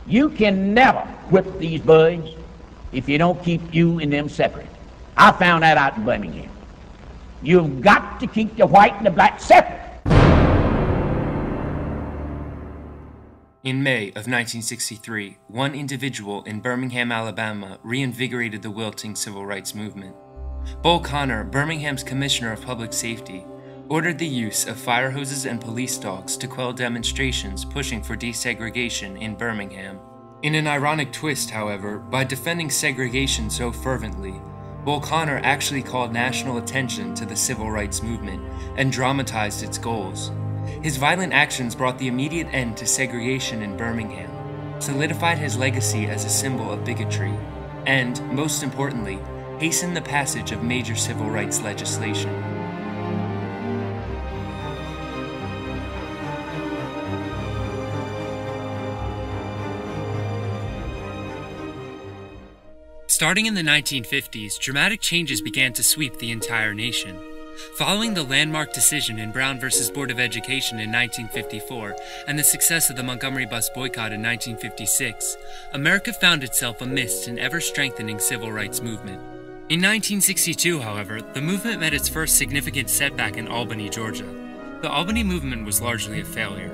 You can never whip these boys if you don't keep you and them separate. I found that out in Birmingham. You've got to keep the white and the black separate. In May of 1963, one individual in Birmingham, Alabama, reinvigorated the wilting civil rights movement. Bull Connor, Birmingham's Commissioner of Public Safety, ordered the use of fire hoses and police dogs to quell demonstrations pushing for desegregation in Birmingham. In an ironic twist, however, by defending segregation so fervently, Bull Connor actually called national attention to the civil rights movement and dramatized its goals. His violent actions brought the immediate end to segregation in Birmingham, solidified his legacy as a symbol of bigotry, and, most importantly, hastened the passage of major civil rights legislation. Starting in the 1950s, dramatic changes began to sweep the entire nation. Following the landmark decision in Brown v. Board of Education in 1954 and the success of the Montgomery bus boycott in 1956, America found itself amidst an ever-strengthening civil rights movement. In 1962, however, the movement met its first significant setback in Albany, Georgia. The Albany movement was largely a failure.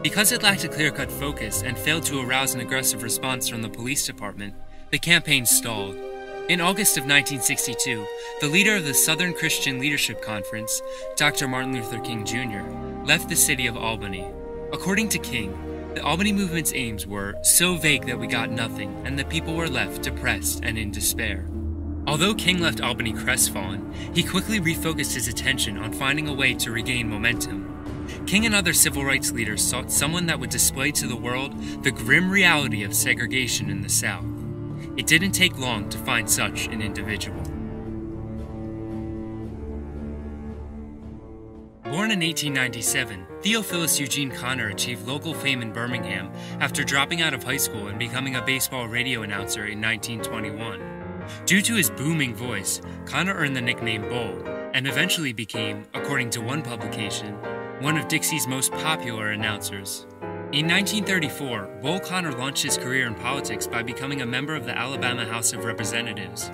Because it lacked a clear-cut focus and failed to arouse an aggressive response from the police department, the campaign stalled. In August of 1962, the leader of the Southern Christian Leadership Conference, Dr. Martin Luther King Jr., left the city of Albany. According to King, the Albany movement's aims were so vague that we got nothing, and the people were left depressed and in despair. Although King left Albany crestfallen, he quickly refocused his attention on finding a way to regain momentum. King and other civil rights leaders sought someone that would display to the world the grim reality of segregation in the South. It didn't take long to find such an individual. Born in 1897, Theophilus Eugene Connor achieved local fame in Birmingham after dropping out of high school and becoming a baseball radio announcer in 1921. Due to his booming voice, Connor earned the nickname Bull, and eventually became, according to one publication, one of Dixie's most popular announcers. In 1934, Bull Connor launched his career in politics by becoming a member of the Alabama House of Representatives.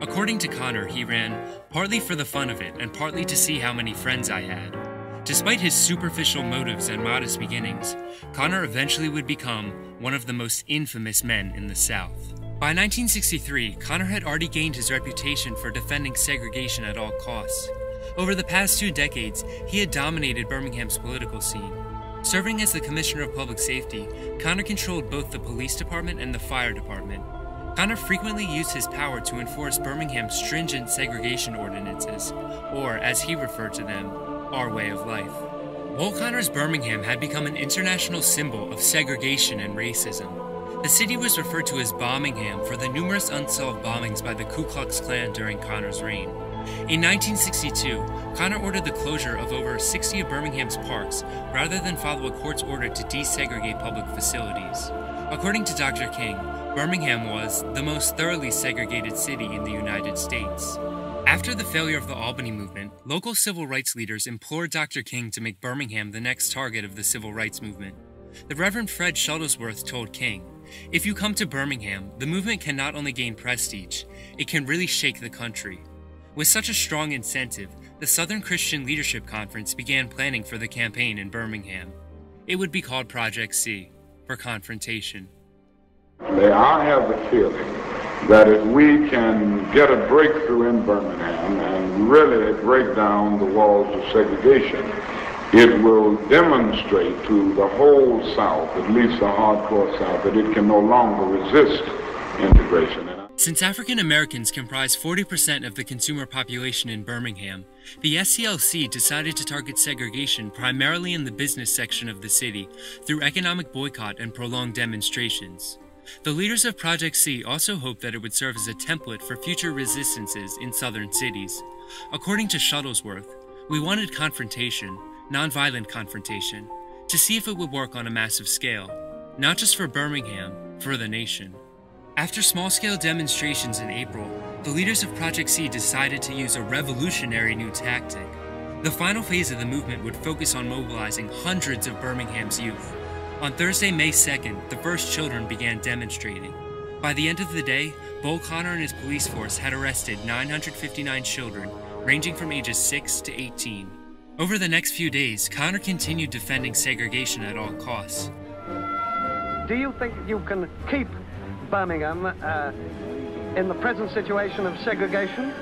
According to Connor, he ran partly for the fun of it and partly to see how many friends I had. Despite his superficial motives and modest beginnings, Connor eventually would become one of the most infamous men in the South. By 1963, Connor had already gained his reputation for defending segregation at all costs. Over the past 2 decades, he had dominated Birmingham's political scene. Serving as the Commissioner of Public Safety, Connor controlled both the police department and the fire department. Connor frequently used his power to enforce Birmingham's stringent segregation ordinances, or, as he referred to them, our way of life. Bull Connor's Birmingham had become an international symbol of segregation and racism. The city was referred to as Bombingham for the numerous unsolved bombings by the Ku Klux Klan during Connor's reign. In 1962, Connor ordered the closure of over 60 of Birmingham's parks rather than follow a court's order to desegregate public facilities. According to Dr. King, Birmingham was the most thoroughly segregated city in the United States. After the failure of the Albany movement, local civil rights leaders implored Dr. King to make Birmingham the next target of the civil rights movement. The Reverend Fred Shuttlesworth told King, "If you come to Birmingham, the movement can not only gain prestige, it can really shake the country." With such a strong incentive, the Southern Christian Leadership Conference began planning for the campaign in Birmingham. It would be called Project C, for confrontation. I have the feeling that if we can get a breakthrough in Birmingham and really break down the walls of segregation, it will demonstrate to the whole South, at least the hardcore South, that it can no longer resist integration. Since African Americans comprise 40% of the consumer population in Birmingham, the SCLC decided to target segregation primarily in the business section of the city through economic boycott and prolonged demonstrations. The leaders of Project C also hoped that it would serve as a template for future resistances in southern cities. According to Shuttlesworth, we wanted confrontation, nonviolent confrontation, to see if it would work on a massive scale, not just for Birmingham, for the nation. After small-scale demonstrations in April, the leaders of Project C decided to use a revolutionary new tactic. The final phase of the movement would focus on mobilizing hundreds of Birmingham's youth. On Thursday, May 2nd, the first children began demonstrating. By the end of the day, Bull Connor and his police force had arrested 959 children, ranging from ages 6 to 18. Over the next few days, Connor continued defending segregation at all costs. Do you think you can keep Birmingham in the present situation of segregation?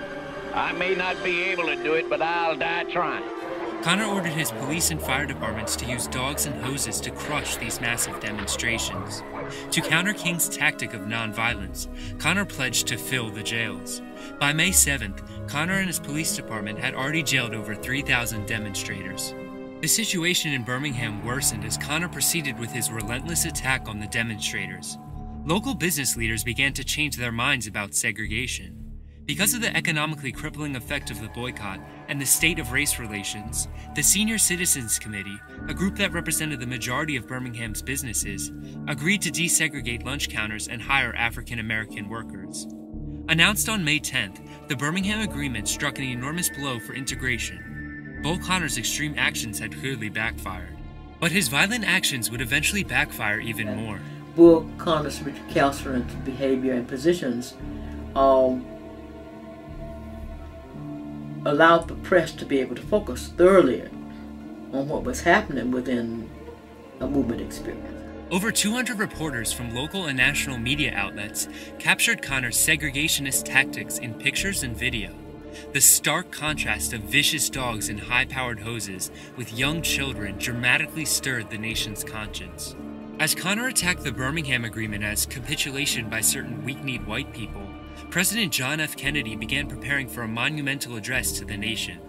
I may not be able to do it, but I'll die trying. Connor ordered his police and fire departments to use dogs and hoses to crush these massive demonstrations. To counter King's tactic of nonviolence, Connor pledged to fill the jails. By May 7th, Connor and his police department had already jailed over 3,000 demonstrators. The situation in Birmingham worsened as Connor proceeded with his relentless attack on the demonstrators. Local business leaders began to change their minds about segregation. Because of the economically crippling effect of the boycott and the state of race relations, the Senior Citizens Committee, a group that represented the majority of Birmingham's businesses, agreed to desegregate lunch counters and hire African American workers. Announced on May 10th, the Birmingham Agreement struck an enormous blow for integration. Bull Connor's extreme actions had clearly backfired, but his violent actions would eventually backfire even more. Bull Connor's recalcitrant behavior and positions allowed the press to be able to focus thoroughly on what was happening within a movement experience. Over 200 reporters from local and national media outlets captured Connor's segregationist tactics in pictures and video. The stark contrast of vicious dogs and high-powered hoses with young children dramatically stirred the nation's conscience. As Connor attacked the Birmingham Agreement as capitulation by certain weak-kneed white people, President John F. Kennedy began preparing for a monumental address to the nation.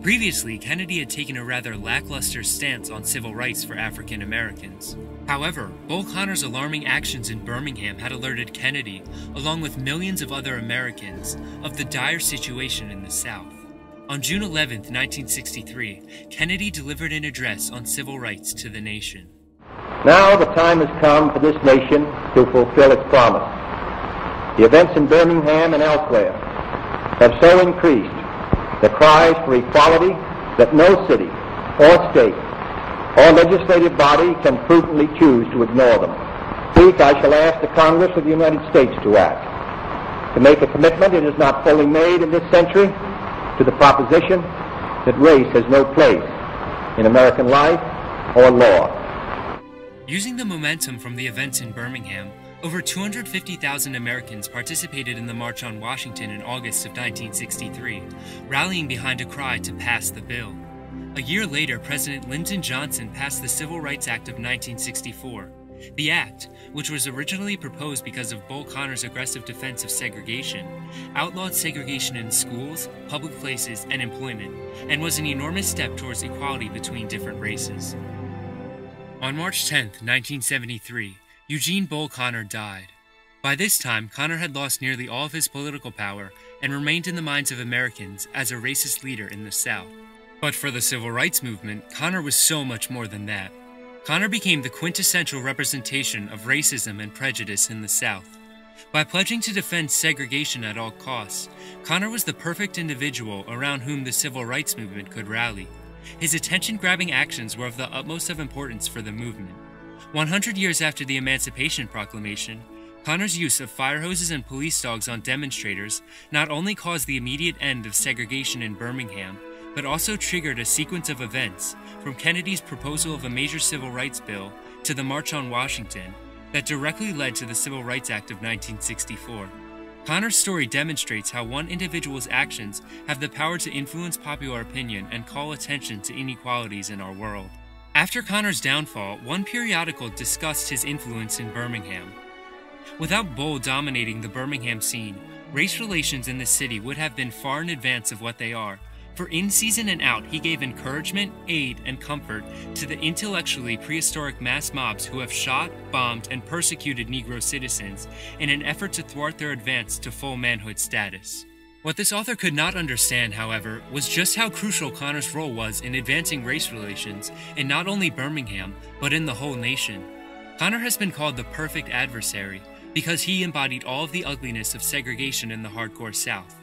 Previously, Kennedy had taken a rather lackluster stance on civil rights for African Americans. However, Bull Connor's alarming actions in Birmingham had alerted Kennedy, along with millions of other Americans, of the dire situation in the South. On June 11, 1963, Kennedy delivered an address on civil rights to the nation. Now the time has come for this nation to fulfill its promise. The events in Birmingham and elsewhere have so increased the cries for equality that no city or state or legislative body can prudently choose to ignore them. This week I shall ask the Congress of the United States to act, to make a commitment it has not fully made in this century to the proposition that race has no place in American life or law. Using the momentum from the events in Birmingham, over 250,000 Americans participated in the March on Washington in August of 1963, rallying behind a cry to pass the bill. A year later, President Lyndon Johnson passed the Civil Rights Act of 1964. The act, which was originally proposed because of Bull Connor's aggressive defense of segregation, outlawed segregation in schools, public places, and employment, and was an enormous step towards equality between different races. On March 10, 1973, Eugene Bull Connor died. By this time, Connor had lost nearly all of his political power and remained in the minds of Americans as a racist leader in the South. But for the civil rights movement, Connor was so much more than that. Connor became the quintessential representation of racism and prejudice in the South. By pledging to defend segregation at all costs, Connor was the perfect individual around whom the civil rights movement could rally. His attention-grabbing actions were of the utmost of importance for the movement. 100 years after the Emancipation Proclamation, Connor's use of fire hoses and police dogs on demonstrators not only caused the immediate end of segregation in Birmingham, but also triggered a sequence of events, from Kennedy's proposal of a major civil rights bill to the March on Washington, that directly led to the Civil Rights Act of 1964. Connor's story demonstrates how one individual's actions have the power to influence popular opinion and call attention to inequalities in our world. After Connor's downfall, one periodical discussed his influence in Birmingham. Without Bull dominating the Birmingham scene, race relations in the city would have been far in advance of what they are, for in season and out he gave encouragement, aid, and comfort to the intellectually prehistoric mass mobs who have shot, bombed, and persecuted Negro citizens in an effort to thwart their advance to full manhood status. What this author could not understand, however, was just how crucial Connor's role was in advancing race relations in not only Birmingham, but in the whole nation. Connor has been called the perfect adversary because he embodied all of the ugliness of segregation in the hardcore South.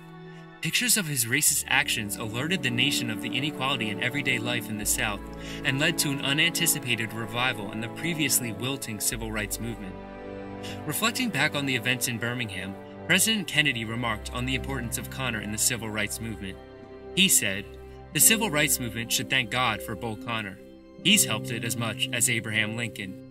Pictures of his racist actions alerted the nation of the inequality in everyday life in the South and led to an unanticipated revival in the previously wilting civil rights movement. Reflecting back on the events in Birmingham, President Kennedy remarked on the importance of Connor in the civil rights movement. He said, "The civil rights movement should thank God for Bull Connor. He's helped it as much as Abraham Lincoln."